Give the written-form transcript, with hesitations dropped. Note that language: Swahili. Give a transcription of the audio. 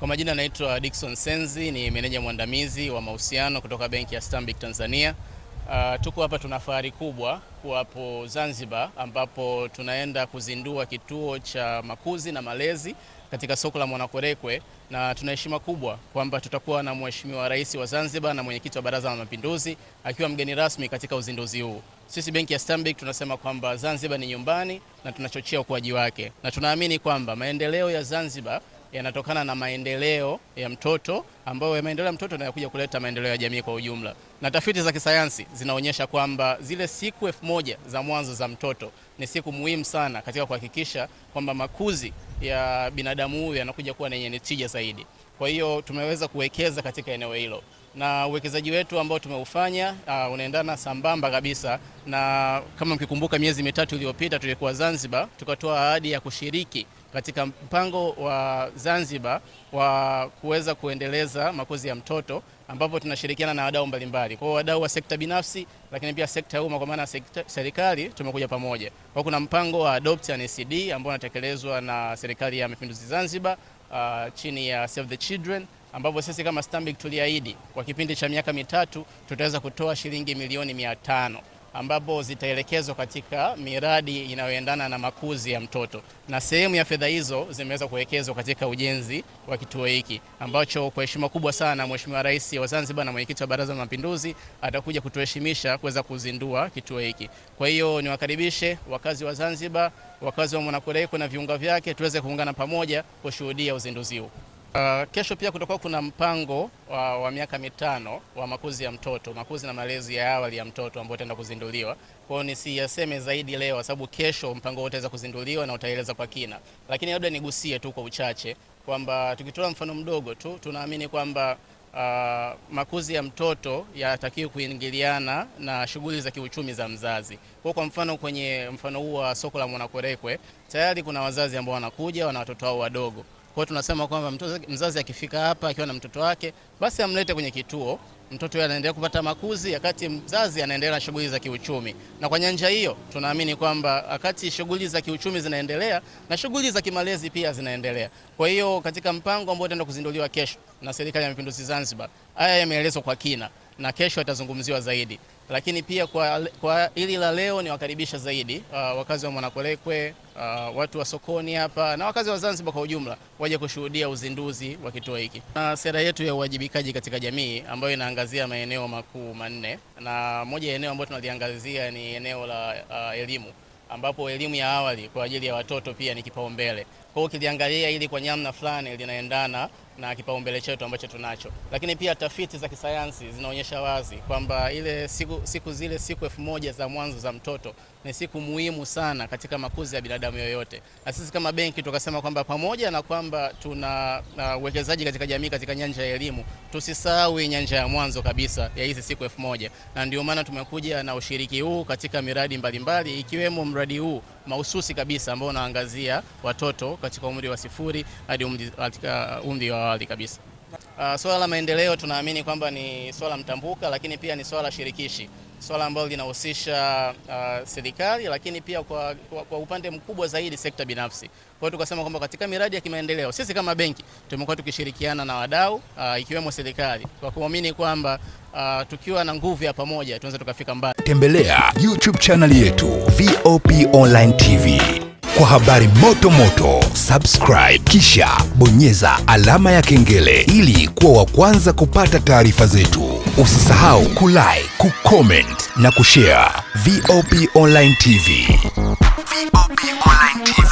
Kwa majina naitwa Dickson Senzi, ni meneja mwandamizi wa mahusiano kutoka benki ya Stanbic Tanzania. Tuko hapa, tuna fahari kubwa kuwapo Zanzibar, ambapo tunaenda kuzindua kituo cha makuzi na malezi katika soko la Mwanakwerekwe, na tuna heshima kubwa kwamba tutakuwa na Mheshimiwa Rais wa Zanzibar na mwenyekiti wa Baraza la Mapinduzi akiwa mgeni rasmi katika uzinduzi huu. Sisi benki ya Stanbic tunasema kwamba Zanzibar ni nyumbani na tunachochea ukuaji wake, na tunaamini kwamba maendeleo ya Zanzibar yanatokana na maendeleo ya mtoto, ambayo maendeleo ya mtoto yanakuja kuleta maendeleo ya jamii kwa ujumla. Na tafiti za kisayansi zinaonyesha kwamba zile siku 1000 za mwanzo za mtoto ni siku muhimu sana katika kuhakikisha kwamba makuzi ya binadamu huyu yanakuja kuwa yenye tija zaidi. Kwa hiyo tumeweza kuwekeza katika eneo hilo, na uwekezaji wetu ambao tumeufanya unaendana sambamba kabisa na, kama mkikumbuka, miezi mitatu iliyopita tulikuwa Zanzibar, tukatoa ahadi ya kushiriki katika mpango wa Zanzibar wa kuweza kuendeleza makuzi ya mtoto, ambapo tunashirikiana na wadau mbalimbali. Kwa wadau wa sekta binafsi, lakini pia sekta ya umma kwa maana serikali, tumekuja pamoja. Kwa kuna mpango wa Adopt an SCD ambao unatekelezwa na serikali ya Mapinduzi Zanzibar chini ya Save the Children, ambapo sisi kama Stanbic tuliahidi kwa kipindi cha miaka mitatu tutaweza kutoa shilingi milioni 500 ambapo zitaelekezwa katika miradi inayoendana na makuzi ya mtoto, na sehemu ya fedha hizo zimeweza kuwekezwa katika ujenzi wa kituo hiki, ambacho kwa heshima kubwa sana Mheshimiwa Rais wa Zanzibar na mwenyekiti wa Baraza la Mapinduzi atakuja kutuheshimisha kuweza kuzindua kituo hiki. Kwa hiyo niwakaribishe wakazi wa Zanzibar, wakazi wa Mwanakwerekwe na viunga vyake, tuweze kuungana pamoja kushuhudia uzinduzi huu. Kesho pia kutakuwa kuna mpango wa miaka 5 wa makuzi ya mtoto, makuzi na malezi ya awali ya mtoto ambao utaenda kuzinduliwa. Kwa hiyo nisiyaseme zaidi leo sababu kesho mpango wote utaweza kuzinduliwa na utaeleza kwa kina. Lakini labda nigusie tu kwa uchache kwamba tukitoa mfano mdogo tu, tunaamini kwamba makuzi ya mtoto yatakiwa kuingiliana na shughuli za kiuchumi za mzazi. Kwa mfano, kwenye mfano huu wa soko la Mwanakwerekwe tayari kuna wazazi ambao wanakuja wana watoto wao wadogo. Kwa hiyo tunasema kwamba mzazi akifika hapa akiwa na mtoto wake, basi amlete kwenye kituo, mtoto yeye anaendelea kupata makuzi wakati mzazi anaendelea na shughuli za kiuchumi. Na kwa nyanja hiyo tunaamini kwamba wakati shughuli za kiuchumi zinaendelea na shughuli za kimalezi pia zinaendelea. Kwa hiyo katika mpango ambao utaenda kuzinduliwa kesho na serikali ya Mapinduzi Zanzibar, haya yameelezwa kwa kina na kesho atazungumziwa zaidi. Lakini pia kwa hili la leo ni wakaribisha zaidi wakazi wa Mwanakwerekwe, watu wa sokoni hapa na wakazi wa Zanzibar kwa ujumla waje kushuhudia uzinduzi wa kituo hiki. Sera yetu ya uwajibikaji katika jamii ambayo inaangazia maeneo makuu 4, na moja ya eneo ambayo tunaliangazia ni eneo la elimu, ambapo elimu ya awali kwa ajili ya watoto pia ni kipaumbele. Kwa hiyo ukiliangalia ili kwa namna fulani linaendana na kipaumbele chetu ambacho tunacho. Lakini pia tafiti za kisayansi zinaonyesha wazi kwamba ile siku 1000 za mwanzo za mtoto ni siku muhimu sana katika makuzi ya binadamu yoyote. Na sisi kama benki tukasema kwamba pamoja na kwamba tuna uwekezaji katika jamii katika nyanja ya elimu, tusisahau nyanja ya mwanzo kabisa ya hizi siku 1000. Na ndio maana tumekuja na ushiriki huu katika miradi mbalimbali, ikiwemo mradi huu mahususi kabisa ambao unaangazia watoto katika umri wa 0 hadi umri wa awali kabisa. Swala la maendeleo tunaamini kwamba ni swala mtambuka, lakini pia ni swala shirikishi, swala ambalo linahusisha serikali, lakini pia kwa upande mkubwa zaidi sekta binafsi. Kwa hiyo tukasema kwamba katika miradi ya kimaendeleo sisi kama benki tumekuwa tukishirikiana na wadau ikiwemo serikali, kwa kuamini kwamba tukiwa na nguvu ya pamoja tunaweza tukafika mbali. Tembelea YouTube channel yetu VOP Online TV kwa habari moto moto. Subscribe kisha bonyeza alama ya kengele ili kuwa wa kwanza kupata taarifa zetu. Usisahau kulike, kucomment na kushare. VOP Online TV. VOP Online TV.